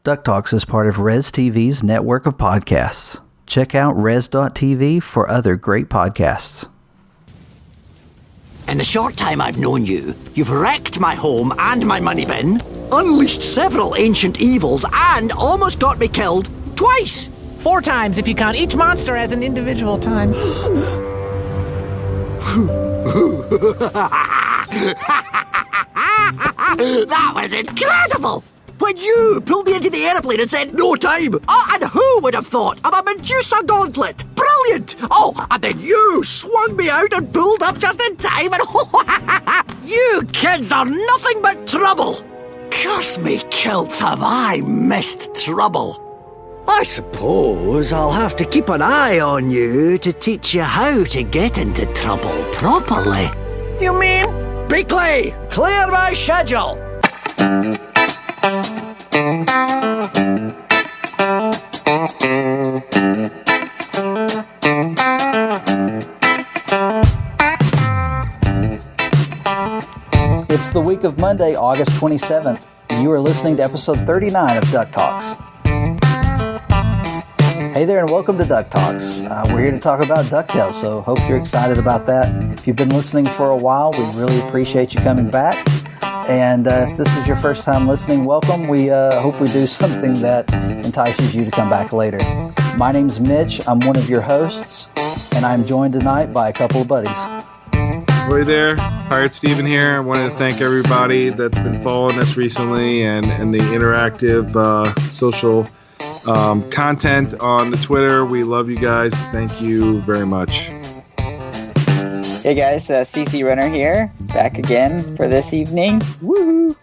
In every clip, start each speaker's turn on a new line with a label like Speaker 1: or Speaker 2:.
Speaker 1: DuckTalks is part of Res TV's network of podcasts. Check out res.tv for other great podcasts.
Speaker 2: In the short time I've known you, you've wrecked my home and my money bin, unleashed several ancient evils, and almost got me killed twice.
Speaker 3: 4 times if you count each monster as an individual time.
Speaker 2: That was incredible! When you pulled me into the aeroplane and said, no time! Oh, and who would have thought of a Medusa gauntlet? Brilliant! Oh, and then you swung me out and pulled up just in time and you kids are nothing but trouble! Curse me kilts, have I missed trouble. I suppose I'll have to keep an eye on you to teach you how to get into trouble properly.
Speaker 3: You mean?
Speaker 2: Beakley, clear my schedule!
Speaker 1: It's the week of Monday, August 27th. You are listening to episode 39 of DuckTalks. Hey there and welcome to DuckTalks. We're here to talk about Ducktales, so hope you're excited about that. If you've been listening for a while, we really appreciate you coming back. And if this is your first time listening, welcome. We hope we do something that entices you to come back later. My name's Mitch. I'm one of your hosts, and I'm joined tonight by a couple of buddies.
Speaker 4: Hey there, Pirate Steven here. I wanted to thank everybody that's been following us recently and the interactive social content on the Twitter. We love you guys. Thank you very much.
Speaker 5: Hey guys, CC Runner here, back again for this evening. Woohoo!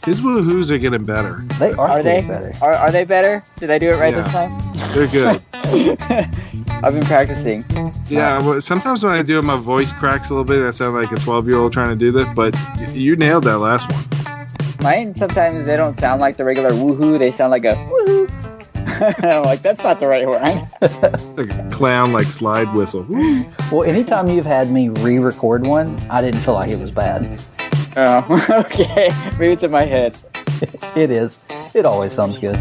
Speaker 4: His woohoos are getting better.
Speaker 1: They are
Speaker 5: they
Speaker 1: better.
Speaker 5: Are they better? Did I do it right
Speaker 4: Yeah.
Speaker 5: this time?
Speaker 4: They're good.
Speaker 5: I've been practicing.
Speaker 4: Yeah, well, sometimes when I do it, my voice cracks a little bit. I sound like a 12-year-old trying to do this, but you nailed that last one.
Speaker 5: Mine, sometimes they don't sound like the regular woohoo, they sound like a woohoo. I'm like, that's not the right one.
Speaker 4: Like a clown, like slide whistle. Woo.
Speaker 1: Well, anytime you've had me re-record one, I didn't feel like it was bad.
Speaker 5: Oh, okay. Maybe it's in my head.
Speaker 1: It is. It always sounds good.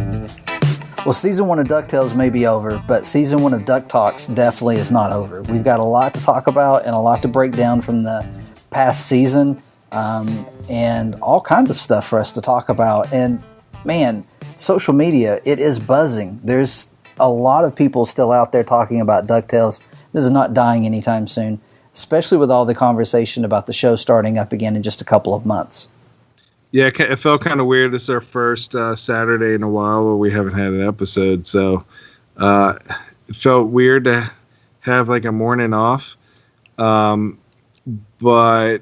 Speaker 1: Well, season 1 of DuckTales may be over, but season 1 of DuckTalks definitely is not over. We've got a lot to talk about and a lot to break down from the past season, and all kinds of stuff for us to talk about. And man, social media, it is buzzing. There's a lot of people still out there talking about DuckTales. This is not dying anytime soon, especially with all the conversation about the show starting up again in just a couple of months.
Speaker 4: Yeah, it felt kind of weird. This is our first Saturday in a while where we haven't had an episode, so it felt weird to have like a morning off. But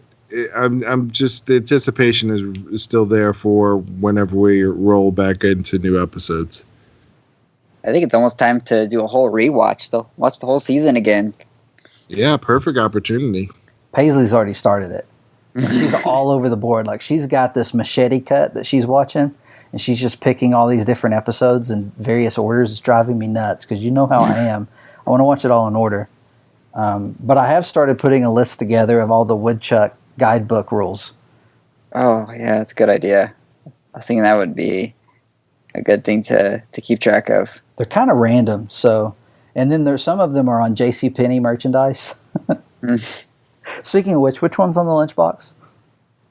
Speaker 4: I'm just, the anticipation is still there for whenever we roll back into new episodes.
Speaker 5: I think it's almost time to do a whole rewatch, though. Watch the whole season again.
Speaker 4: Yeah, perfect opportunity.
Speaker 1: Paisley's already started it. And she's all over the board. Like, she's got this machete cut that she's watching, and she's just picking all these different episodes in various orders. It's driving me nuts, because you know how I am. I want to watch it all in order. But I have started putting a list together of all the Woodchuck guidebook rules.
Speaker 5: Oh, yeah, that's a good idea. I was thinking that would be a good thing to keep track of.
Speaker 1: They're kind of random, so... And then there's some of them are on JCPenney merchandise. Speaking of which one's on the lunchbox?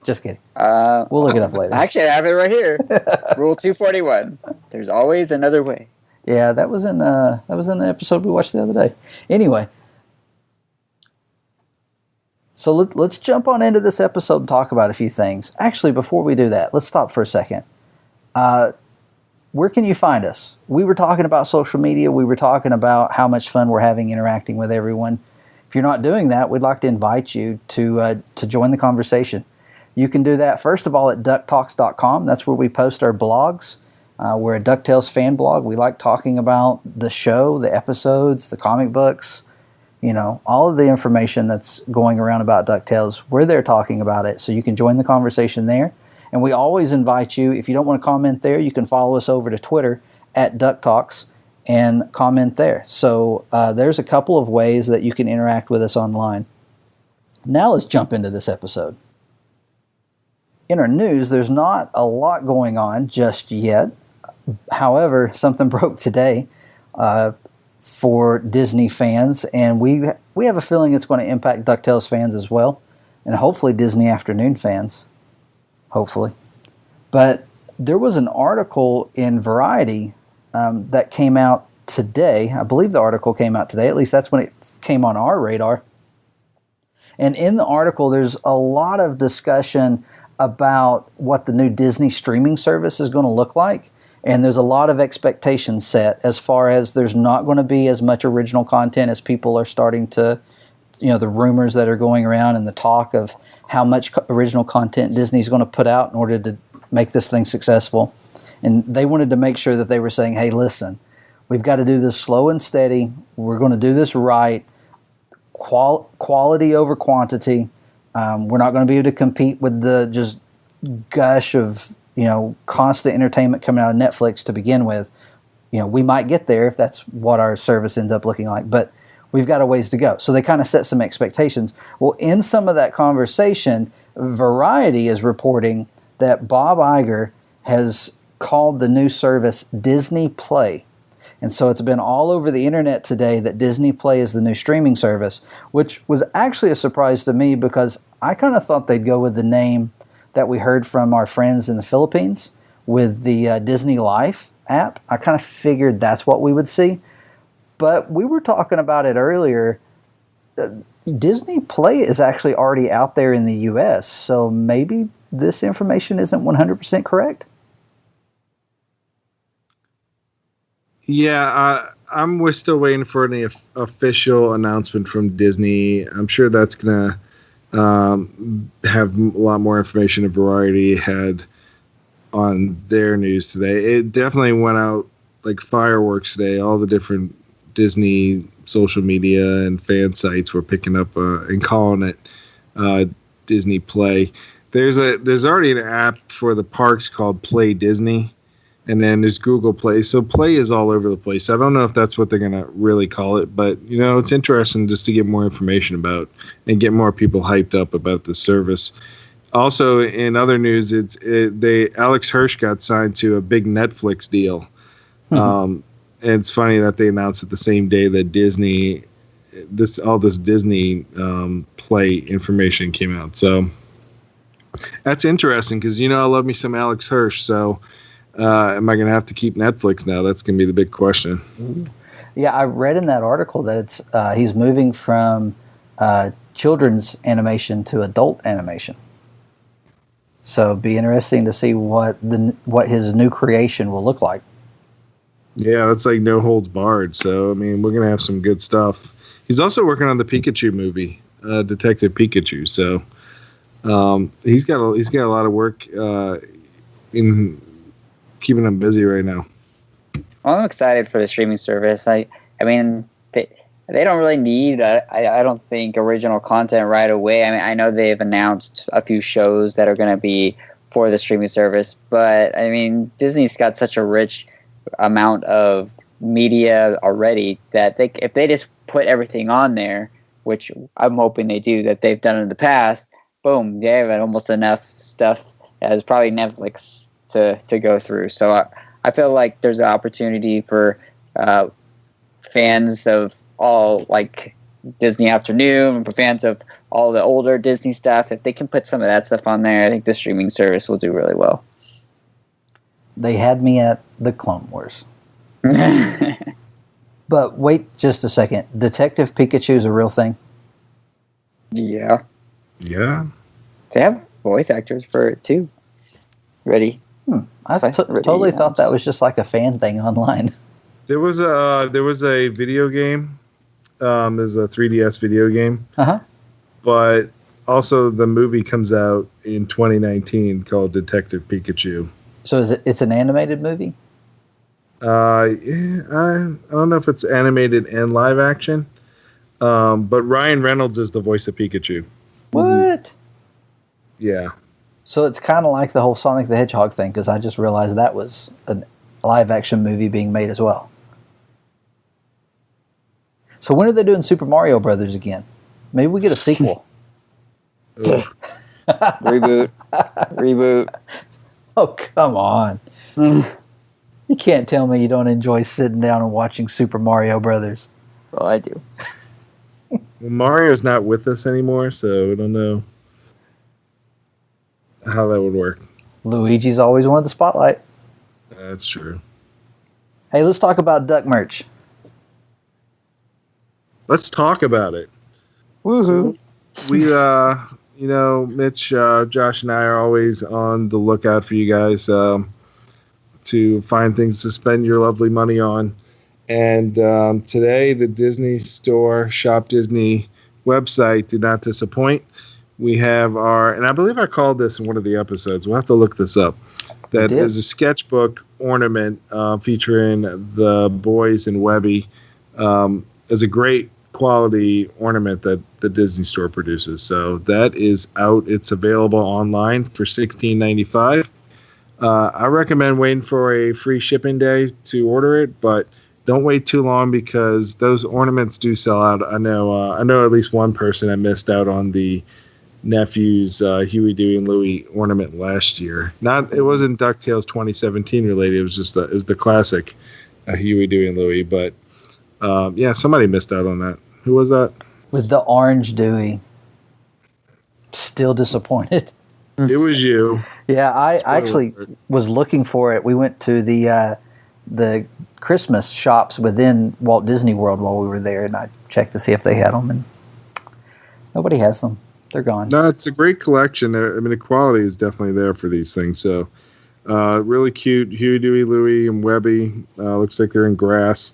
Speaker 1: Just kidding. We'll look it up later.
Speaker 5: Actually, I have it right here. Rule 241. There's always another way.
Speaker 1: Yeah, that was in the episode we watched the other day. Anyway, so let's jump on into this episode and talk about a few things. Actually, before we do that, let's stop for a second. Where can you find us? We were talking about social media. We were talking about how much fun we're having interacting with everyone. If you're not doing that, we'd like to invite you to join the conversation. You can do that, first of all, at DuckTalks.com. That's where we post our blogs. We're a DuckTales fan blog. We like talking about the show, the episodes, the comic books, all of the information that's going around about DuckTales. We're there talking about it, so you can join the conversation there. And we always invite you, if you don't want to comment there, you can follow us over to Twitter at DuckTalks and comment there. So there's a couple of ways that you can interact with us online. Now let's jump into this episode. in our news, there's not a lot going on just yet. However, something broke today for Disney fans, and we have a feeling it's going to impact DuckTales fans as well, and hopefully Disney Afternoon fans. Hopefully. But there was an article in Variety that came out today. I believe the article came out today. At least that's when it came on our radar. And in the article, there's a lot of discussion about what the new Disney streaming service is going to look like. And there's a lot of expectations set as far as there's not going to be as much original content as people are starting to, the rumors that are going around and the talk of how much original content Disney's going to put out in order to make this thing successful. And they wanted to make sure that they were saying, hey, listen, we've got to do this slow and steady. We're going to do this right. Quality over quantity. We're not going to be able to compete with the just gush of constant entertainment coming out of Netflix to begin with. We might get there if that's what our service ends up looking like, but we've got a ways to go. So they kind of set some expectations. Well, in some of that conversation, Variety is reporting that Bob Iger has called the new service Disney Play. And so it's been all over the internet today that Disney Play is the new streaming service, which was actually a surprise to me because I kind of thought they'd go with the name that we heard from our friends in the Philippines with the Disney Life app. I kind of figured that's what we would see. But we were talking about it earlier. Disney Play is actually already out there in the U.S., so maybe this information isn't 100% correct?
Speaker 4: Yeah, we're still waiting for any official announcement from Disney. I'm sure that's going to have a lot more information than Variety had on their news today. It definitely went out like fireworks today. All the different Disney social media and fan sites were picking up and calling it Disney Play. There's already an app for the parks called Play Disney, and then there's Google Play. So Play is all over the place. I don't know if that's what they're going to really call it, but it's interesting just to get more information about and get more people hyped up about the service. Also, in other news, Alex Hirsch got signed to a big Netflix deal. And it's funny that they announced it the same day that all this Disney Play information came out. So that's interesting because I love me some Alex Hirsch. So am I going to have to keep Netflix now? That's going to be the big question.
Speaker 1: Yeah, I read in that article that he's moving from children's animation to adult animation. So it'd be interesting to see what his new creation will look like.
Speaker 4: Yeah, that's like no holds barred. So we're gonna have some good stuff. He's also working on the Pikachu movie, Detective Pikachu. So he's got a lot of work in keeping him busy right now.
Speaker 5: Well, I'm excited for the streaming service. They don't really need, I don't think, original content right away. I know they've announced a few shows that are going to be for the streaming service, but Disney's got such a rich amount of media already that if they just put everything on there, which I'm hoping they do, that they've done in the past, boom, they have almost enough stuff as probably Netflix to go through. So I feel like there's an opportunity for fans of all like Disney Afternoon and for fans of all the older Disney stuff. If they can put some of that stuff on there, I think the streaming service will do really well.
Speaker 1: They had me at the Clone Wars. But wait just a second. Detective Pikachu is a real thing?
Speaker 5: Yeah.
Speaker 4: Yeah.
Speaker 5: They have voice actors for it too. Ready?
Speaker 1: I totally thought that was just like a fan thing online.
Speaker 4: There was a video game. There's a 3DS video game.
Speaker 1: Uh-huh.
Speaker 4: But also the movie comes out in 2019 called Detective Pikachu.
Speaker 1: So it's an animated movie?
Speaker 4: Yeah, I don't know if it's animated and live action. But Ryan Reynolds is the voice of Pikachu.
Speaker 1: What?
Speaker 4: Yeah.
Speaker 1: So it's kind of like the whole Sonic the Hedgehog thing, because I just realized that was a live action movie being made as well. So when are they doing Super Mario Brothers again? Maybe we get a sequel.
Speaker 5: Reboot.
Speaker 1: Oh, come on. You can't tell me you don't enjoy sitting down and watching Super Mario Brothers.
Speaker 5: Well, I do.
Speaker 4: Well, Mario's not with us anymore, so we don't know how that would work.
Speaker 1: Luigi's always wanted the spotlight.
Speaker 4: That's true.
Speaker 1: Hey, let's talk about duck merch.
Speaker 4: Let's talk about it.
Speaker 5: Woohoo.
Speaker 4: We, Mitch, Josh, and I are always on the lookout for you guys to find things to spend your lovely money on. And today, the Disney Store, Shop Disney website did not disappoint. We have and I believe I called this in one of the episodes. We'll have to look this up. That is a sketchbook ornament featuring the boys in Webby. It's a great quality ornament that the Disney Store produces. So that is out. It's available online for $16.95. I recommend waiting for a free shipping day to order it, but don't wait too long because those ornaments do sell out. I know at least one person that missed out on the nephew's Huey, Dewey, and Louie ornament last year. It wasn't DuckTales 2017 related. It was just it was the classic Huey, Dewey, and Louie. But somebody missed out on that. Who was that?
Speaker 1: With the orange Dewey. Still disappointed.
Speaker 4: It was you.
Speaker 1: Yeah, I actually was looking for it. We went to the Christmas shops within Walt Disney World while we were there, and I checked to see if they had them, and nobody has them. They're gone.
Speaker 4: No, it's a great collection. I mean, the quality is definitely there for these things. So, really cute. Huey, Dewey, Louie, and Webby. Looks like they're in grass.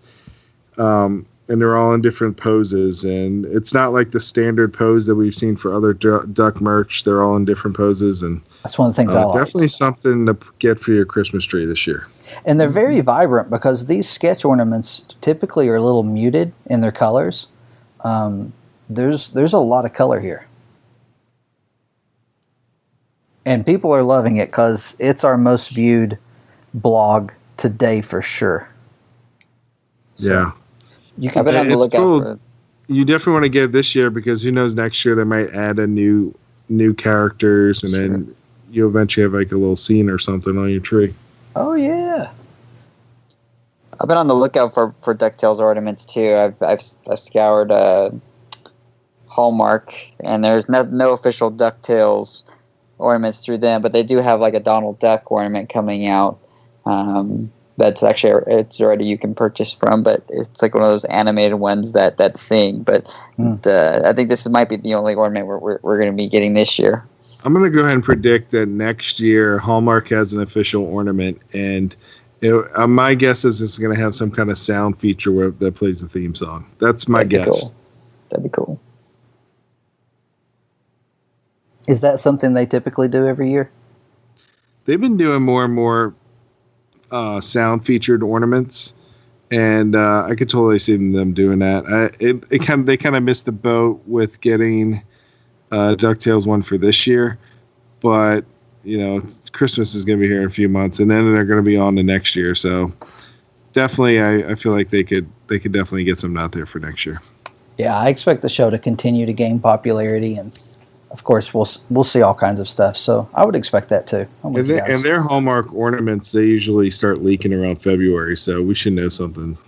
Speaker 4: And they're all in different poses. And it's not like the standard pose that we've seen for other duck merch. They're all in different poses. And
Speaker 1: that's one of the things I like.
Speaker 4: Definitely something to get for your Christmas tree this year.
Speaker 1: And they're very vibrant because these sketch ornaments typically are a little muted in their colors. There's a lot of color here. And people are loving it because it's our most viewed blog today for sure.
Speaker 4: So yeah.
Speaker 1: You can
Speaker 5: I've been on the lookout for it.
Speaker 4: You definitely want to get it this year because who knows, next year they might add a new characters and then you eventually have like a little scene or something on your tree.
Speaker 1: Oh, yeah.
Speaker 5: I've been on the lookout for DuckTales ornaments too. I've scoured Hallmark, and there's no official DuckTales ornaments through them, but they do have like a Donald Duck ornament coming out. That's actually it's already you can purchase from, but it's like one of those animated ones that sing. But I think this might be the only ornament we're going to be getting this year.
Speaker 4: I'm going to go ahead and predict that next year Hallmark has an official ornament, and my guess is it's going to have some kind of sound feature that plays the theme song. That's my guess.
Speaker 5: Cool. That'd be cool.
Speaker 1: Is that something they typically do every year?
Speaker 4: They've been doing more and more sound featured ornaments, and I could totally see them doing that. They kind of missed the boat with getting DuckTales one for this year, but Christmas is going to be here in a few months, and then they're going to be on to next year. So definitely, I feel like they could definitely get something out there for next year.
Speaker 1: Yeah, I expect the show to continue to gain popularity, and of course, we'll see all kinds of stuff. So I would expect that too.
Speaker 4: And their Hallmark ornaments, they usually start leaking around February, so we should know something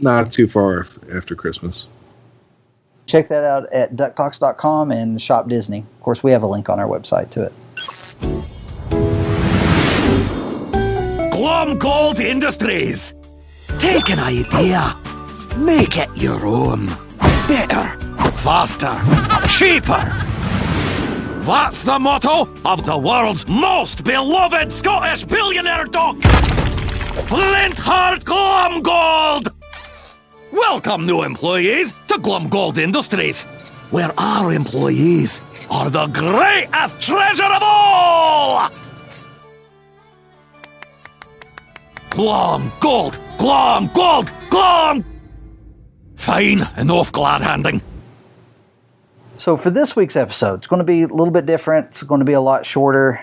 Speaker 4: not too far after Christmas.
Speaker 1: Check that out at DuckTalks.com and Shop Disney. Of course, we have a link on our website to it.
Speaker 2: Glum Gold Industries. Take an idea. Make it your own. Better, faster, cheaper. That's the motto of the world's most beloved Scottish billionaire duck, Flintheart Glumgold. Welcome, new employees, to Glumgold Industries, where our employees are the greatest treasure of all. Glumgold, Glumgold, Glum. Fine, enough glad handing.
Speaker 1: So for this week's episode, it's going to be a little bit different. It's going to be a lot shorter.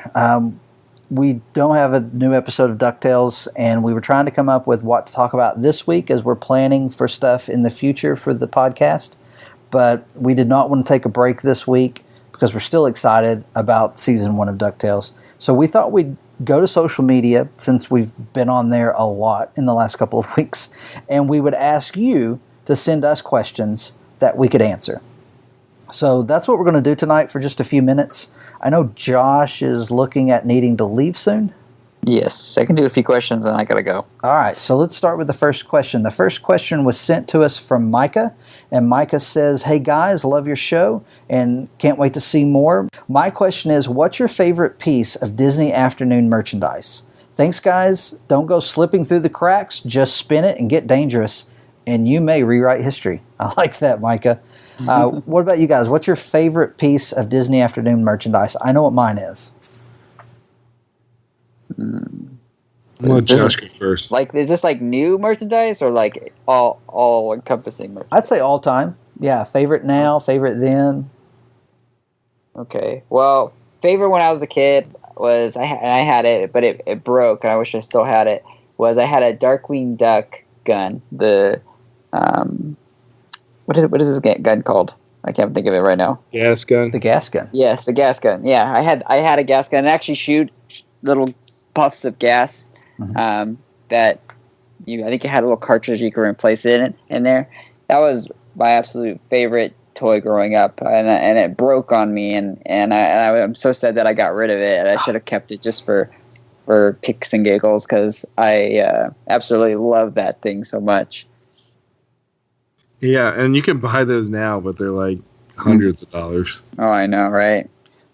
Speaker 1: We don't have a new episode of DuckTales, and we were trying to come up with what to talk about this week as we're planning for stuff in the future for the podcast. But we did not want to take a break this week because we're still excited about season 1 of DuckTales. So we thought we'd go to social media, since we've been on there a lot in the last couple of weeks, and we would ask you to send us questions that we could answer. So that's what we're going to do tonight for just a few minutes. I know Josh is looking at needing to leave soon.
Speaker 5: Yes, I can do a few questions and I gotta go.
Speaker 1: All right, so let's start with the first question. The first question was sent to us from Micah, and Micah says, "Hey guys, love your show and can't wait to see more. My question is, what's your favorite piece of Disney Afternoon merchandise? Thanks guys, don't go slipping through the cracks, just spin it and get dangerous, and you may rewrite history." I like that, Micah. What about you guys? What's your favorite piece of Disney Afternoon merchandise? I know what mine is.
Speaker 4: Well, Josh go first.
Speaker 5: Like, is this like new merchandise or like all encompassing merchandise?
Speaker 1: I'd say all time. Yeah, favorite now, favorite then.
Speaker 5: Okay. Well, favorite when I was a kid was I had it, but it broke, and I wish I still had it. Was I had a Darkwing Duck gun. The what is this gun called? I can't think of it right now.
Speaker 4: Gas gun.
Speaker 1: The gas gun.
Speaker 5: Yes, the gas gun. Yeah, I had a gas gun. It actually shoot little puffs of gas. That I think it had a little cartridge you could replace it in there. That was my absolute favorite toy growing up, and it broke on me, and I'm so sad that I got rid of it. And I should have kept it just for kicks and giggles, because I absolutely love that thing so much.
Speaker 4: Yeah, and you can buy those now, but they're like hundreds of dollars.
Speaker 5: Oh, I know, right?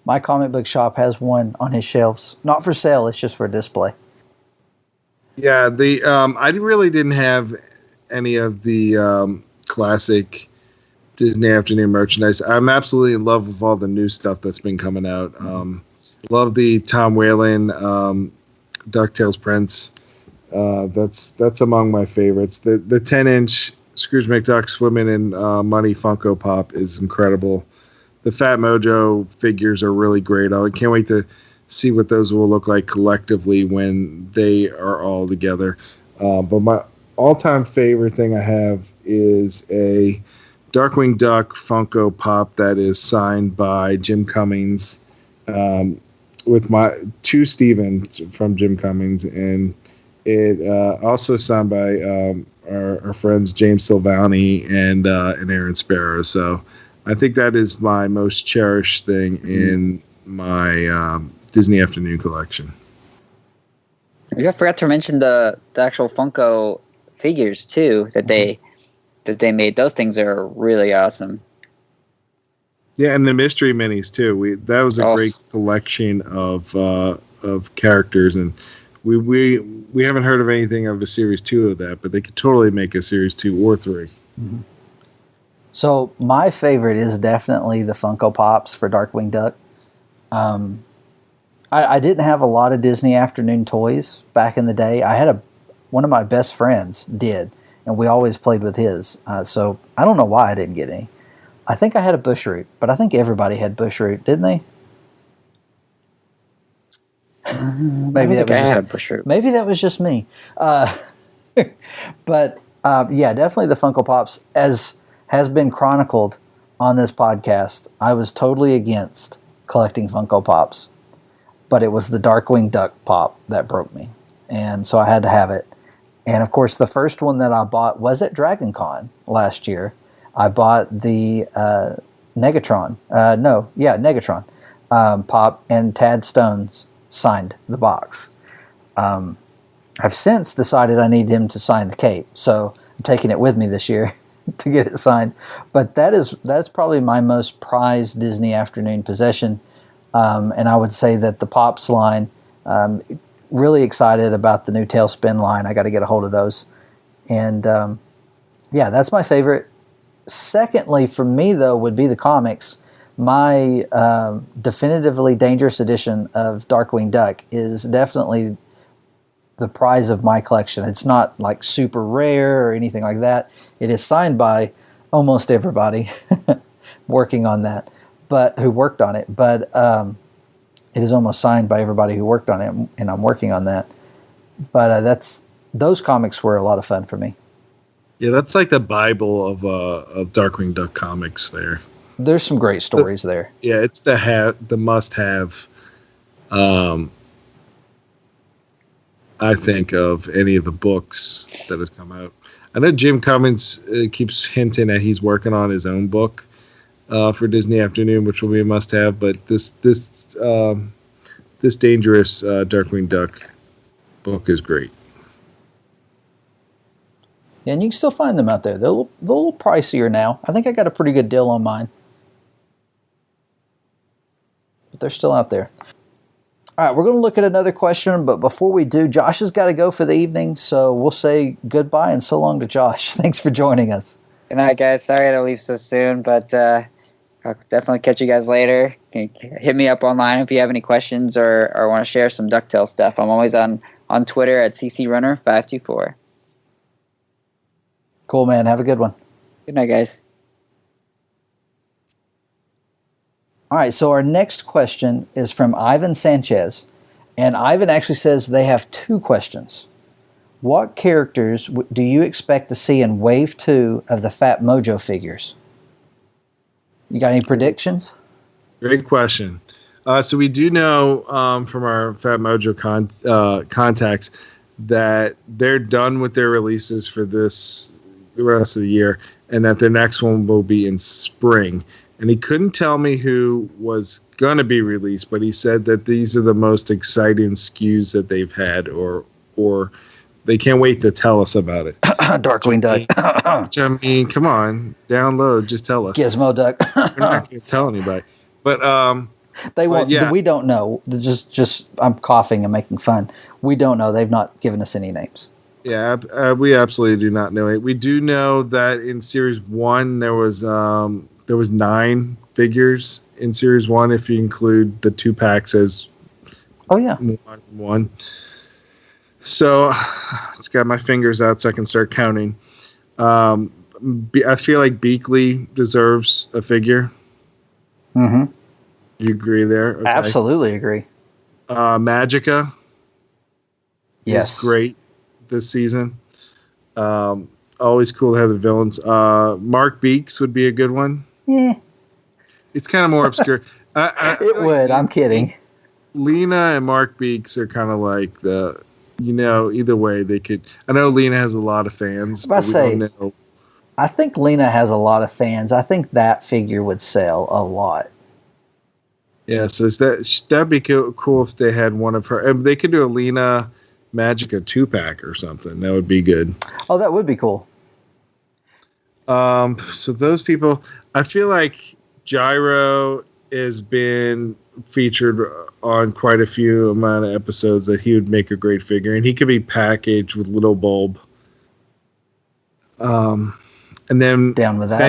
Speaker 1: My comic book shop has one on his shelves. Not for sale, it's just for display.
Speaker 4: Yeah, I really didn't have any of the classic Disney Afternoon merchandise. I'm absolutely in love with all the new stuff that's been coming out. Love the Tom Whalen DuckTales prints. That's among my favorites. The 10-inch Scrooge McDuck swimming in money Funko Pop is incredible. The Fat Mojo figures are really great. I can't wait to see what those will look like collectively when they are all together. But my all-time favorite thing I have is a Darkwing Duck Funko Pop that is signed by Jim Cummings, with my two Stevens from Jim Cummings, and it also signed by our friends James Silvani and Aaron Sparrow. So I think that is my most cherished thing in my Disney Afternoon collection.
Speaker 5: I forgot to mention the actual Funko figures too that they made. Those things are really awesome.
Speaker 4: Yeah, and the mystery minis too. That was a great collection of characters, and we haven't heard of anything of a series 2 of that, but they could totally make a series 2 or 3.
Speaker 1: Mm-hmm. So my favorite is definitely the Funko Pops for Darkwing Duck. I didn't have a lot of Disney Afternoon toys back in the day. I had one of my best friends did, and we always played with his. So I don't know why I didn't get any. I think I had a Bush Root, but I think everybody had Bush Root, didn't they? Maybe that was just me. But yeah, definitely the Funko Pops. As has been chronicled on this podcast, I was totally against collecting Funko Pops, but it was the Darkwing Duck Pop that broke me, and so I had to have it. And of course, the first one that I bought was at Dragon Con last year. I bought the Negatron Pop, and Tad Stones signed the box. I've since decided I need him to sign the cape, so I'm taking it with me this year to get it signed. But that's probably my most prized Disney Afternoon possession, and I would say that the Pops line, really excited about the new Tailspin line. I got to get a hold of those. And yeah, that's my favorite. Secondly, for me, though, would be the comics. My definitively dangerous edition of Darkwing Duck is definitely the prize of my collection. It's not like super rare or anything like that. It is signed by almost everybody working on that, but who worked on it. But it is almost signed by everybody who worked on it, and I'm working on that. But those comics were a lot of fun for me.
Speaker 4: Yeah, that's like the Bible of Darkwing Duck comics there.
Speaker 1: There's some great stories there.
Speaker 4: Yeah, it's the must-have. I think of any of the books that has come out. I know Jim Cummins keeps hinting that he's working on his own book for Disney Afternoon, which will be a must-have. But this dangerous Darkwing Duck book is great.
Speaker 1: Yeah, and you can still find them out there. They're a little pricier now. I think I got a pretty good deal on mine. But they're still out there. All right, we're going to look at another question, but before we do, Josh has got to go for the evening, so we'll say goodbye and so long to Josh. Thanks for joining us.
Speaker 5: Good night, guys. Sorry to leave so soon, but I'll definitely catch you guys later. Hit me up online if you have any questions or want to share some DuckTales stuff. I'm always on Twitter at ccrunner524.
Speaker 1: Cool, man. Have a good one.
Speaker 5: Good night, guys.
Speaker 1: All right, so our next question is from Ivan Sanchez. And Ivan actually says they have two questions. What characters do you expect to see in Wave 2 of the Fat Mojo figures? You got any predictions?
Speaker 4: Great question. So we do know from our Fat Mojo contacts that they're done with their releases for the rest of the year, and that their next one will be in spring. And he couldn't tell me who was going to be released, but he said that these are the most exciting SKUs that they've had, or they can't wait to tell us about it.
Speaker 1: Darkwing Duck.
Speaker 4: Which, I mean, come on, download, just tell us.
Speaker 1: Gizmo Duck.
Speaker 4: We're not going to tell anybody. But
Speaker 1: they won't.
Speaker 4: yeah.
Speaker 1: We don't know. Just I'm coughing and making fun. We don't know. They've not given us any names.
Speaker 4: Yeah, we absolutely do not know it. We do know that in Series 1 there was 9 figures in Series 1 if you include the 2 packs as one. So just got my fingers out so I can start counting. I feel like Beakley deserves a figure.
Speaker 1: Mm-hmm.
Speaker 4: You agree there? Okay.
Speaker 1: Absolutely agree.
Speaker 4: Magica
Speaker 1: Yes.
Speaker 4: is great this season. Always cool to have the villains. Mark Beeks would be a good one.
Speaker 1: Yeah.
Speaker 4: It's kind of more obscure.
Speaker 1: It would. I'm kidding.
Speaker 4: Lena and Mark Beeks are kind of like either way they could. I know Lena has a lot of fans, but we don't know.
Speaker 1: I think Lena has a lot of fans. I think that figure would sell a lot.
Speaker 4: Yeah, so that'd be cool if they had one of her. They could do a Lena Magica 2-pack or something. That would be good.
Speaker 1: Oh, that would be cool.
Speaker 4: So those people, I feel like Gyro has been featured on quite a few amount of episodes that he would make a great figure, and he could be packaged with Little Bulb. And then
Speaker 1: down with that.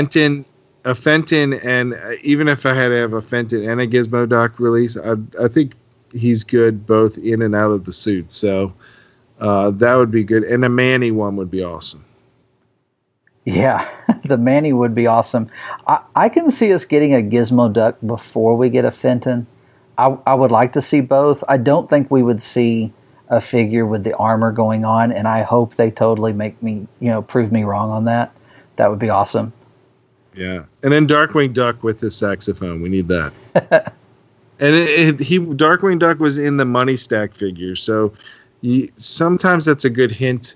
Speaker 4: Fenton, and even if I had to have a Fenton and a Gizmo Duck release, I think he's good both in and out of the suit. So that would be good, and a Manny one would be awesome.
Speaker 1: Yeah, the Manny would be awesome. I can see us getting a Gizmo Duck before we get a Fenton. I would like to see both. I don't think we would see a figure with the armor going on, and I hope they totally make me, prove me wrong on that. That would be awesome.
Speaker 4: Yeah, and then Darkwing Duck with his saxophone. We need that. And Darkwing Duck was in the Money Stack figure, so sometimes that's a good hint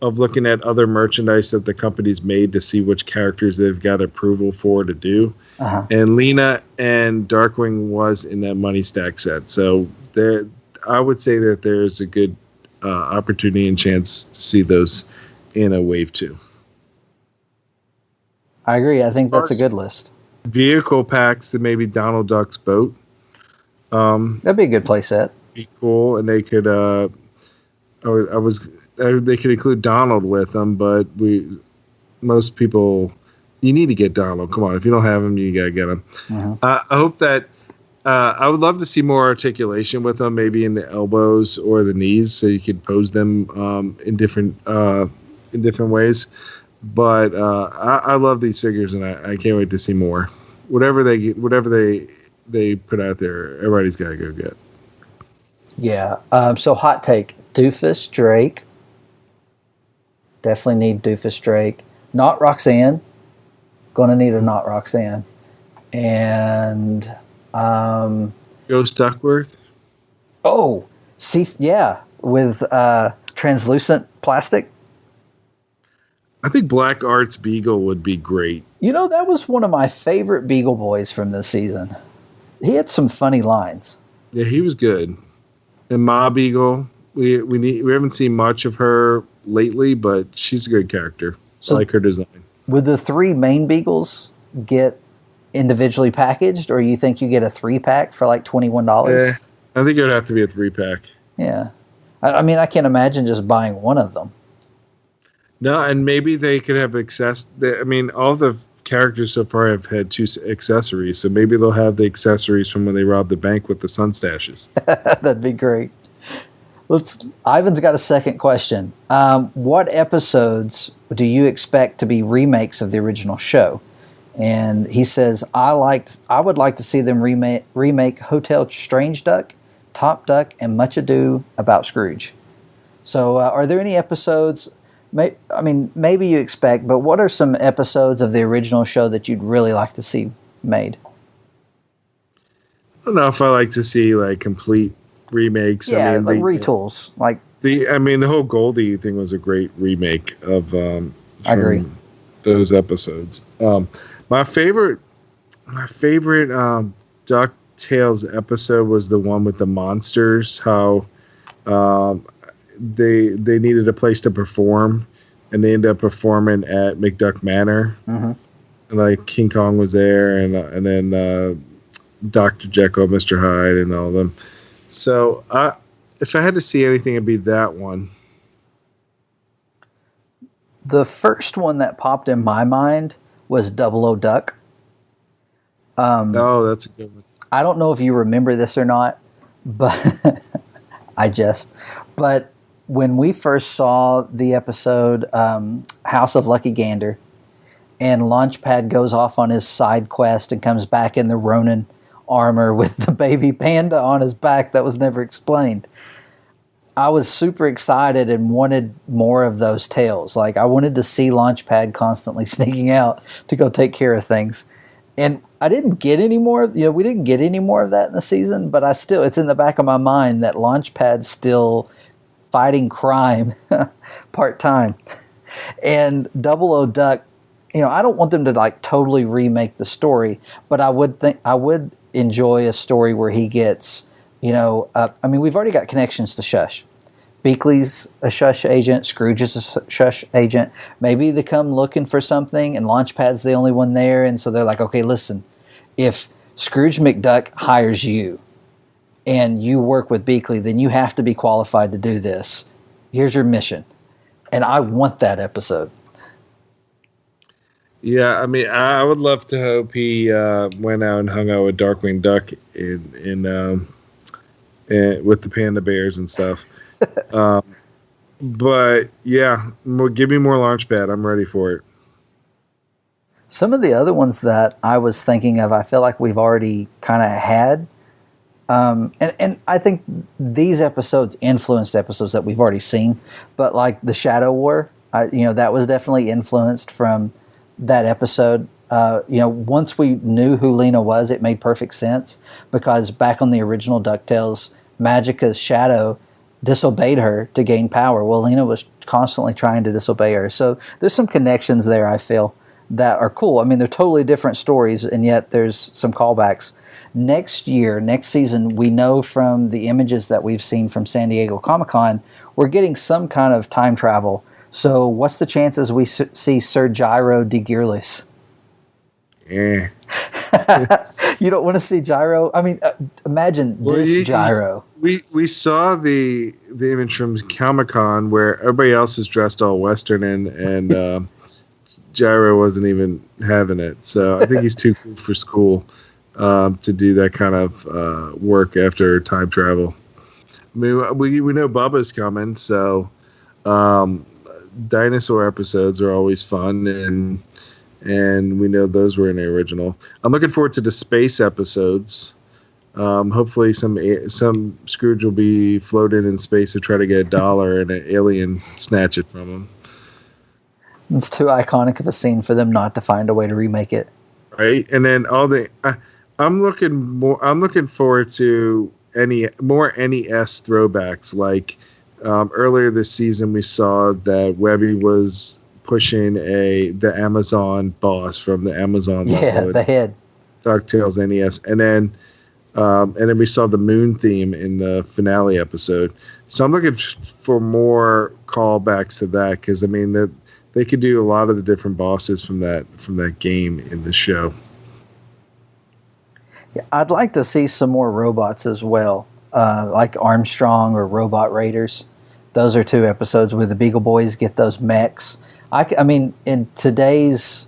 Speaker 4: of looking at other merchandise that the company's made to see which characters they've got approval for to do. Uh-huh. And Lena and Darkwing was in that Money Stack set. So I would say that there's a good opportunity and chance to see those in a Wave 2.
Speaker 1: I agree. I think that's a good list.
Speaker 4: Vehicle packs to maybe Donald Duck's boat.
Speaker 1: That'd be a good play set.
Speaker 4: Be cool, and they could they could include Donald with them, but most people, you need to get Donald. Come on, if you don't have him, you gotta get him. Uh-huh. I hope that I would love to see more articulation with them, maybe in the elbows or the knees, so you could pose them in different ways. But I love these figures, and I can't wait to see more. Whatever they put out there, everybody's got to go get.
Speaker 1: Yeah. So hot take: Doofus Drake. Definitely need Doofus Drake. Not Roxanne. Going to need a not Roxanne. and
Speaker 4: Ghost Duckworth.
Speaker 1: oh, see, yeah, with translucent plastic.
Speaker 4: I think Black Arts Beagle would be great.
Speaker 1: You know, that was one of my favorite Beagle Boys from this season. He had some funny lines.
Speaker 4: Yeah, he was good. And Ma Beagle, we haven't seen much of her lately, but she's a good character.
Speaker 1: So
Speaker 4: I like her design.
Speaker 1: Would the 3 main Beagles get individually packaged, or you think you get a 3-pack for like $21?
Speaker 4: I think it would have to be a 3-pack.
Speaker 1: Yeah. I mean, I can't imagine just buying one of them.
Speaker 4: No, and maybe they could have all the characters so far have had 2 accessories, so maybe they'll have the accessories from when they robbed the bank with the sun stashes.
Speaker 1: That'd be great. Ivan's got a second question. What episodes do you expect to be remakes of the original show? And he says, I would like to see them remake Hotel Strange Duck, Top Duck, and Much Ado About Scrooge. So are there any episodes... maybe you expect, but what are some episodes of the original show that you'd really like to see made?
Speaker 4: I don't know if I like to see like complete remakes.
Speaker 1: Yeah, like retools. Like
Speaker 4: the whole Goldie thing was a great remake of. I
Speaker 1: agree.
Speaker 4: Those episodes. My favorite DuckTales episode was the one with the monsters. How they needed a place to perform, and they ended up performing at McDuck Manor. Mm-hmm. And like King Kong was there, and then Dr. Jekyll, Mr. Hyde, and all of them. So if I had to see anything, it'd be that one.
Speaker 1: The first one that popped in my mind was Double O Duck.
Speaker 4: Oh, that's a good one.
Speaker 1: I don't know if you remember this or not, but but when we first saw the episode House of Lucky Gander, and Launchpad goes off on his side quest and comes back in the Ronin armor with the baby panda on his back that was never explained, I was super excited and wanted more of those tales. Like, I wanted to see Launchpad constantly sneaking out to go take care of things. And I didn't get any more, we didn't get any more of that in the season, but it's in the back of my mind that Launchpad's still fighting crime part-time. And Double O Duck, I don't want them to like totally remake the story, but I would enjoy a story where he gets, we've already got connections to Shush. Beakley's a Shush agent, Scrooge is a Shush agent. Maybe they come looking for something and Launchpad's the only one there, and so they're like, okay, listen, if Scrooge McDuck hires you and you work with Beakley, then you have to be qualified to do this. Here's your mission. And I want that episode.
Speaker 4: Yeah, I would love to hope he went out and hung out with Darkwing Duck with the panda bears and stuff. But yeah, give me more Launchpad. I'm ready for it.
Speaker 1: Some of the other ones that I was thinking of, I feel like we've already kind of had. And I think these episodes influenced episodes that we've already seen. But like the Shadow War, that was definitely influenced from that episode. Once we knew who Lena was, it made perfect sense, because back on the original DuckTales, Magica's shadow disobeyed her to gain power. Well, Lena was constantly trying to disobey her. So there's some connections there, I feel, that are cool. They're totally different stories, and yet there's some callbacks. Next season, we know from the images that we've seen from San Diego Comic-Con, we're getting some kind of time travel. So what's the chances we see Sir Gyro de Gearless?
Speaker 4: Yeah.
Speaker 1: You don't want to see Gyro? Imagine this Gyro.
Speaker 4: We saw the image from Comic-Con where everybody else is dressed all Western and Gyro wasn't even having it. So I think he's too cool for school to do that kind of work after time travel. We know Bubba's coming, so dinosaur episodes are always fun, and we know those were in the original. I'm looking forward to the space episodes. Hopefully some Scrooge will be floating in space to try to get $1 and an alien snatch it from him.
Speaker 1: It's too iconic of a scene for them not to find a way to remake it.
Speaker 4: right? And then I'm looking forward to more NES throwbacks. Like earlier this season, we saw that Webby was pushing the Amazon boss from the Amazon level.
Speaker 1: the head.
Speaker 4: DuckTales NES, and then we saw the moon theme in the finale episode. So I'm looking for more callbacks to that, because I mean that they could do a lot of the different bosses from that game in the show.
Speaker 1: Yeah, I'd like to see some more robots as well, like Armstrong or Robot Raiders. Those are 2 episodes where the Beagle Boys get those mechs. I mean, in today's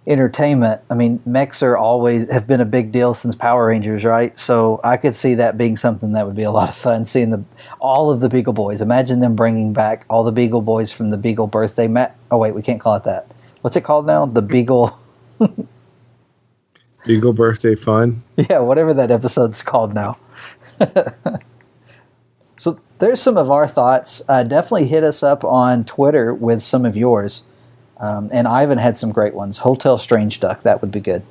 Speaker 1: entertainment, I mean, mechs have been a big deal since Power Rangers, right? So I could see that being something that would be a lot of fun, seeing all of the Beagle Boys. Imagine them bringing back all the Beagle Boys from the Beagle birthday oh wait, we can't call it that. What's it called now? The Beagle...
Speaker 4: Beagle Birthday Fun?
Speaker 1: Yeah, whatever that episode's called now. So there's some of our thoughts. Definitely hit us up on Twitter with some of yours. And Ivan had some great ones. Hotel Strange Duck, that would be good.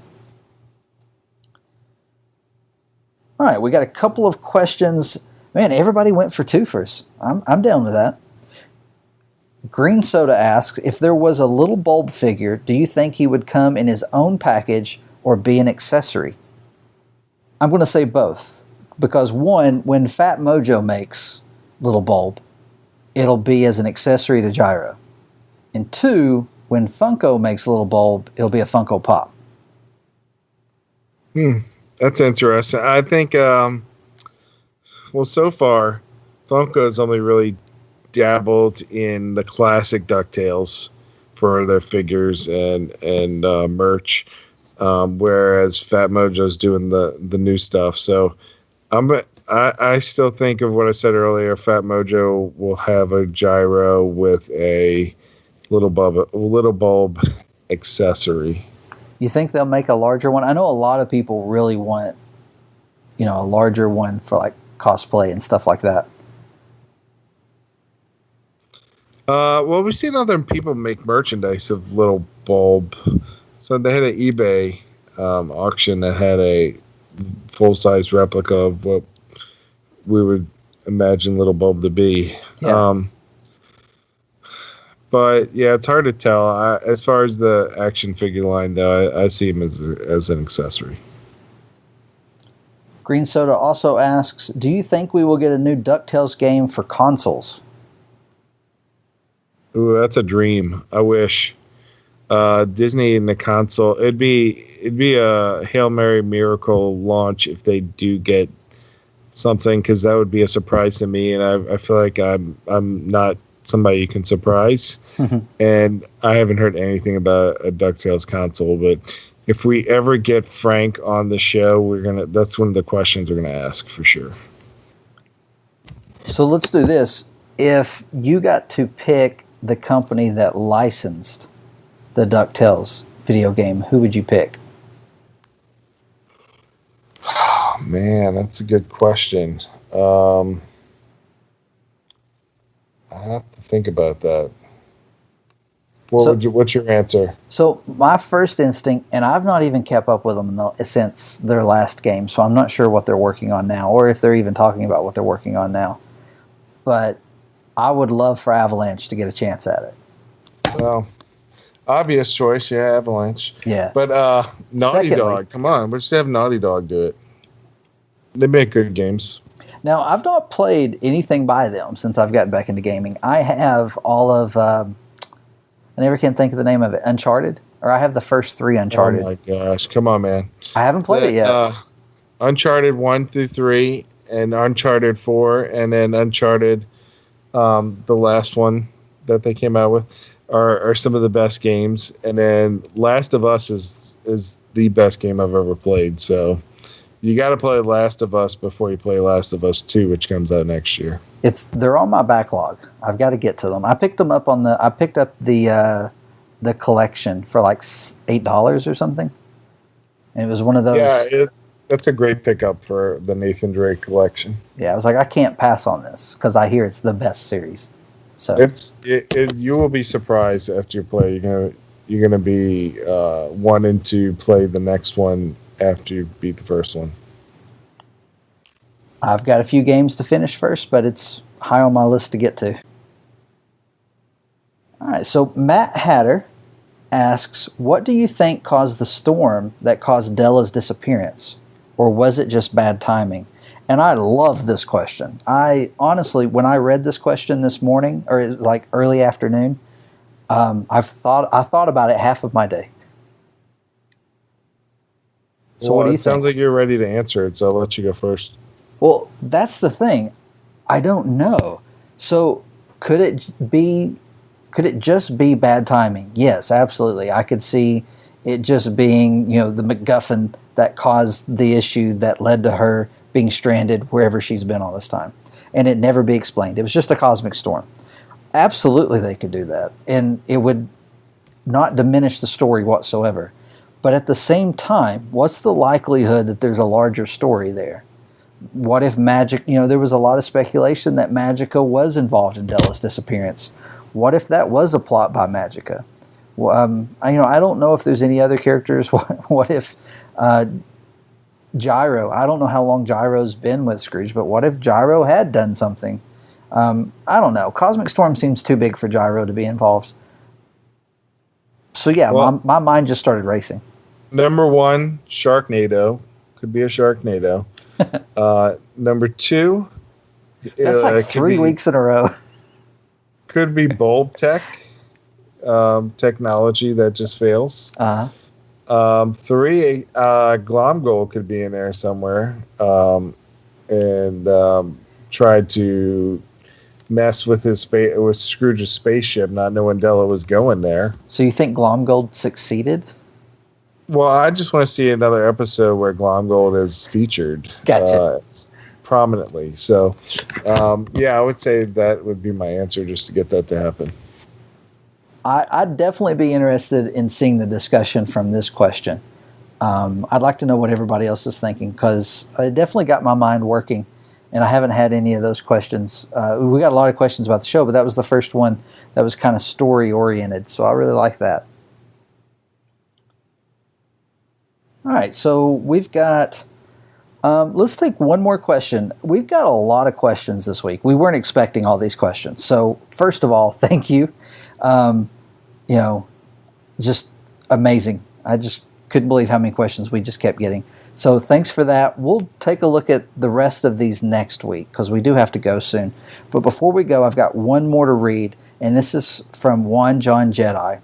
Speaker 1: All right, we got a couple of questions. Man, everybody went for twofers. I'm down with that. Green Soda asks, if there was a little bulb figure, do you think he would come in his own package or be an accessory? I'm going to say both. Because one, when Fat Mojo makes Little Bulb, it'll be as an accessory to Gyro. And 2, when Funko makes Little Bulb, it'll be a Funko Pop.
Speaker 4: That's interesting. I think, so far, Funko's only really dabbled in the classic DuckTales for their figures and merch, whereas Fat Mojo's doing the new stuff. So I still think of what I said earlier. Fat Mojo will have a Gyro with a little bulb accessory.
Speaker 1: You think they'll make a larger one? I know a lot of people really want, a larger one for like cosplay and stuff like that.
Speaker 4: Well, we've seen other people make merchandise of Little Bulb. So they had an eBay auction that had a full-size replica of what we would imagine Little Bulb to be.
Speaker 1: Yeah.
Speaker 4: But yeah, it's hard to tell. As far as the action figure line, though, I see him as an accessory.
Speaker 1: Green Soda also asks, do you think we will get a new DuckTales game for consoles?
Speaker 4: Ooh, that's a dream. I wish. Disney in the console. It'd be a Hail Mary miracle launch if they do get something, because that would be a surprise to me, and I feel like I'm not somebody you can surprise. And I haven't heard anything about a DuckTales console, but if we ever get Frank on the show, that's one of the questions we're gonna ask for sure.
Speaker 1: So let's do this. If you got to pick the company that licensed the DuckTales video game, who would you pick?
Speaker 4: Oh, man, that's a good question. I have to think about that. What's your answer?
Speaker 1: So my first instinct, and I've not even kept up with them since their last game, so I'm not sure what they're working on now, or if they're even talking about what they're working on now. But I would love for Avalanche to get a chance at it.
Speaker 4: Well, obvious choice, yeah, Avalanche.
Speaker 1: Yeah.
Speaker 4: But Naughty Dog, come on, we'll just have Naughty Dog do it. They make good games.
Speaker 1: Now, I've not played anything by them since I've gotten back into gaming. I have all of, I never can think of the name of it, Uncharted? Or I have the first 3 Uncharted.
Speaker 4: Oh my gosh, come on, man.
Speaker 1: I haven't played it yet.
Speaker 4: Uncharted 1 through 3, and Uncharted 4, and then Uncharted, the last one that they came out with, are some of the best games. And then Last of Us is the best game I've ever played. So you got to play Last of Us before you play Last of Us 2, which comes out next year.
Speaker 1: They're on my backlog. I've got to get to them. I picked up the collection for like $8 or something. And it was one of those.
Speaker 4: Yeah, that's a great pickup for the Nathan Drake collection.
Speaker 1: Yeah, I was like, I can't pass on this because I hear it's the best series. So
Speaker 4: you will be surprised after you play. you're going to be wanting to play the next one after you beat the first one?
Speaker 1: I've got a few games to finish first, but it's high on my list to get to. All right, so Matt Hatter asks, what do you think caused the storm that caused Della's disappearance? Or was it just bad timing? And I love this question. I honestly, when I read this question this morning, or like early afternoon, I thought about it half of my day. So
Speaker 4: well,
Speaker 1: what do you
Speaker 4: it sounds
Speaker 1: think?
Speaker 4: like you're ready to answer it, so I'll let you go first.
Speaker 1: Well, that's the thing. I don't know. So could it just be bad timing? Yes, absolutely. I could see it just being, the MacGuffin that caused the issue that led to her being stranded wherever she's been all this time. And it never be explained. It was just a cosmic storm. Absolutely they could do that. And it would not diminish the story whatsoever. But at the same time, what's the likelihood that there's a larger story there? What if Magic, there was a lot of speculation that Magica was involved in Della's disappearance. What if that was a plot by Magica? I don't know if there's any other characters. What if Gyro? I don't know how long Gyro's been with Scrooge, but what if Gyro had done something? I don't know. Cosmic Storm seems too big for Gyro to be involved. So yeah,
Speaker 4: Well,
Speaker 1: my mind just started racing.
Speaker 4: Number one, Sharknado. Could be a Sharknado. Number two,
Speaker 1: That's like 3 weeks in a row.
Speaker 4: Could be bulb tech, technology that just fails.
Speaker 1: Uh-huh.
Speaker 4: Three, Glomgold could be in there somewhere, and tried to mess with with Scrooge's spaceship, not knowing Della was going there.
Speaker 1: So you think Glomgold succeeded?
Speaker 4: Well, I just want to see another episode where Glomgold is featured.
Speaker 1: Gotcha.
Speaker 4: Prominently. So, I would say that would be my answer, just to get that to happen.
Speaker 1: I'd definitely be interested in seeing the discussion from this question. I'd like to know what everybody else is thinking, because it definitely got my mind working, and I haven't had any of those questions. We got a lot of questions about the show, but that was the first one that was kind of story-oriented, so I really like that. All right, so we've got... let's take one more question. We've got a lot of questions this week. We weren't expecting all these questions. So first of all, thank you. Just amazing. I just couldn't believe how many questions we just kept getting. So thanks for that. We'll take a look at the rest of these next week, because we do have to go soon. But before we go, I've got one more to read, and this is from Juan John Jedi.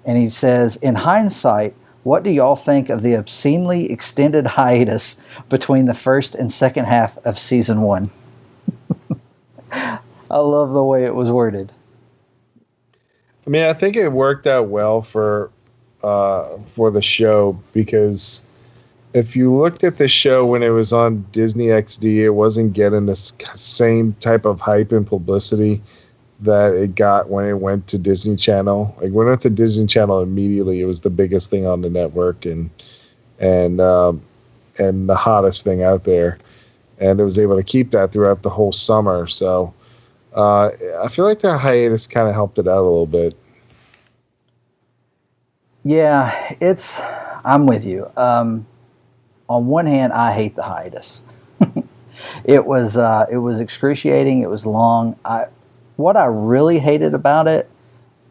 Speaker 1: And he says, in hindsight, what do y'all think of the obscenely extended hiatus between the first and second half of season 1? I love the way it was worded.
Speaker 4: I mean, I think it worked out well for the show, because if you looked at the show when it was on Disney XD, it wasn't getting the same type of hype and publicity that it got when it went to Disney Channel. Like, when it went to Disney Channel immediately, it was the biggest thing on the network and the hottest thing out there. And it was able to keep that throughout the whole summer. So I feel like that hiatus kind of helped it out a little bit.
Speaker 1: Yeah, I'm with you. On one hand, I hate the hiatus. It was excruciating. It was long. What I really hated about it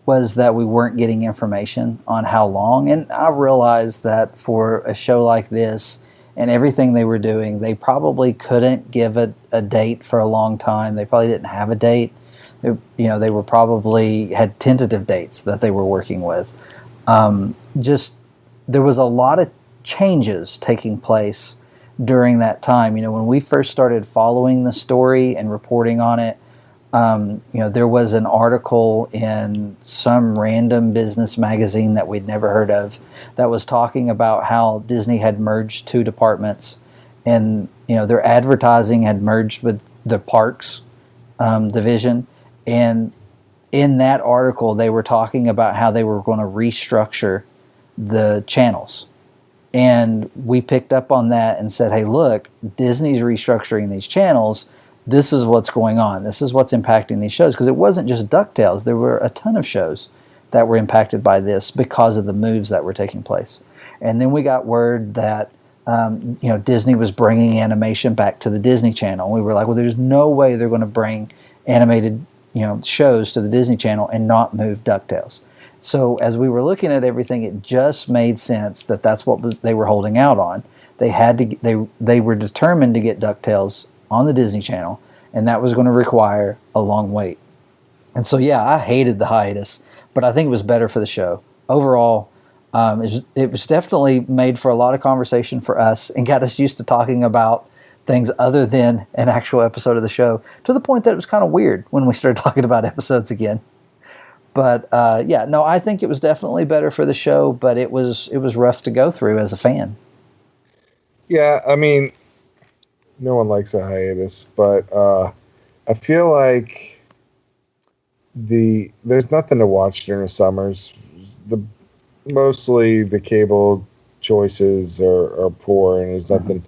Speaker 1: was that we weren't getting information on how long. And I realized that for a show like this and everything they were doing, they probably couldn't give a date for a long time. They probably didn't have a date. They were probably had tentative dates that they were working with. There was a lot of changes taking place during that time. When we first started following the story and reporting on it, there was an article in some random business magazine that we'd never heard of that was talking about how Disney had merged 2 departments, and their advertising had merged with the parks division. And in that article, they were talking about how they were going to restructure the channels. And we picked up on that and said, hey, look, Disney's restructuring these channels. This is what's going on. This is what's impacting these shows. Because it wasn't just DuckTales. There were a ton of shows that were impacted by this because of the moves that were taking place. And then we got word that Disney was bringing animation back to the Disney Channel. We were like, well, there's no way they're going to bring animated shows to the Disney Channel and not move DuckTales. So as we were looking at everything, it just made sense that that's what they were holding out on. They were determined to get DuckTales on the Disney Channel, and that was going to require a long wait. And so, yeah, I hated the hiatus, but I think it was better for the show. Overall, it was definitely made for a lot of conversation for us and got us used to talking about things other than an actual episode of the show, to the point that it was kind of weird when we started talking about episodes again. But I think it was definitely better for the show, but it was rough to go through as a fan.
Speaker 4: Yeah, I mean, no one likes a hiatus, but I feel like there's nothing to watch during the summers. Mostly the cable choices are poor, and there's nothing.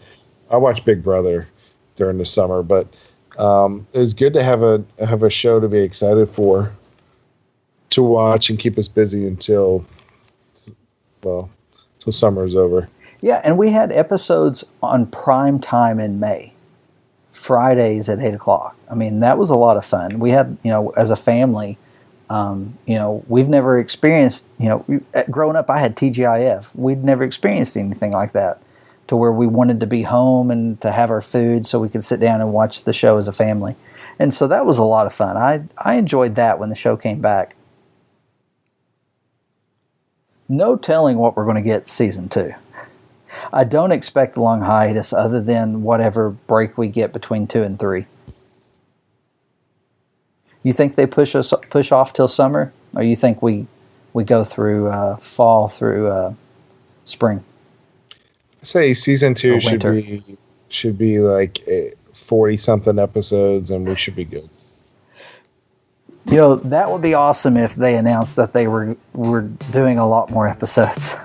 Speaker 4: I watch Big Brother during the summer, but it was good to have a show to be excited for, to watch and keep us busy until summer's over.
Speaker 1: Yeah, and we had episodes on prime time in May, Fridays at 8 o'clock. I mean, that was a lot of fun. We had, as a family, we've never experienced, growing up, I had TGIF. We'd never experienced anything like that, to where we wanted to be home and to have our food so we could sit down and watch the show as a family. And so that was a lot of fun. I enjoyed that when the show came back. No telling what we're going to get season 2. I don't expect a long hiatus other than whatever break we get between 2 and 3. You think they push off till summer, or you think we go through fall through spring?
Speaker 4: I say season 2 should be like 40-something episodes, and we should be good.
Speaker 1: That would be awesome if they announced that they were doing a lot more episodes.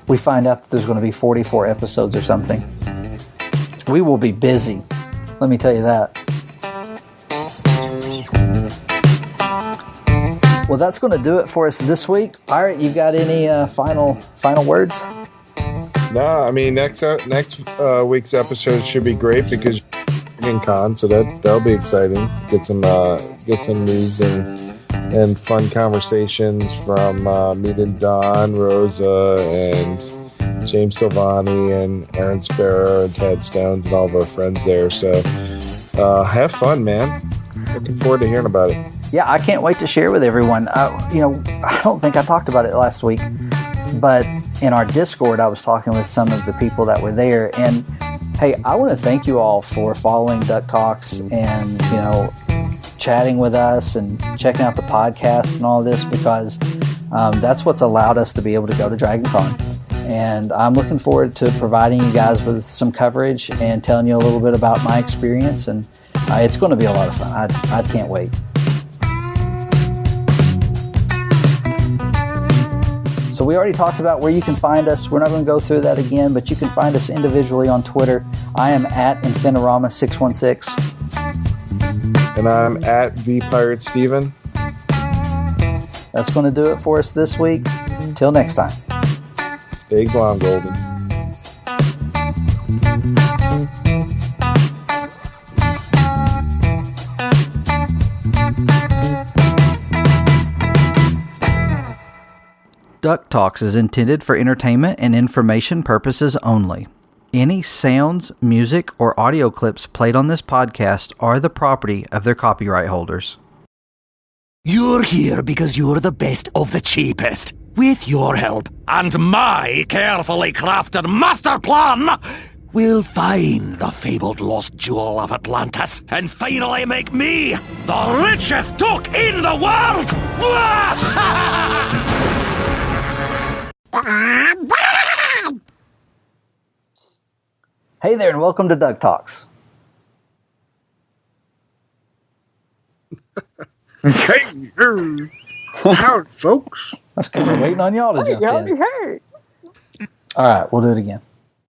Speaker 1: We find out that there's going to be 44 episodes or something. We will be busy, let me tell you that. Well, that's going to do it for us this week. Pirate, you got any final words?
Speaker 4: No, I mean next week's episode should be great because in con, so that'll be exciting. Get some news and fun conversations from me and Don, Rosa, and James Silvani, and Aaron Sparrow, and Ted Stones, and all of our friends there. So have fun, man. Looking forward to hearing about it.
Speaker 1: Yeah, I can't wait to share with everyone. I don't think I talked about it last week, but in our Discord, I was talking with some of the people that were there, and hey, I want to thank you all for following DuckTalks and chatting with us and checking out the podcast and all this, because that's what's allowed us to be able to go to DragonCon. And I'm looking forward to providing you guys with some coverage and telling you a little bit about my experience, and it's going to be a lot of fun. I can't wait. So we already talked about where you can find us. We're not going to go through that again, but you can find us individually on Twitter. I am at Infinirama616.
Speaker 4: And I'm at the Pirate Steven.
Speaker 1: That's going to do it for us this week. Till next time.
Speaker 4: Stay glom, Golden.
Speaker 1: DuckTalks is intended for entertainment and information purposes only. Any sounds, music, or audio clips played on this podcast are the property of their copyright holders.
Speaker 2: You're here because you're the best of the cheapest. With your help and my carefully crafted master plan, we'll find the fabled lost jewel of Atlantis and finally make me the richest duck in the world!
Speaker 1: Hey there, and welcome to DuckTalks.
Speaker 4: Hey, howdy, folks.
Speaker 1: I was kind of waiting on y'all to jump in. All right, we'll do it again.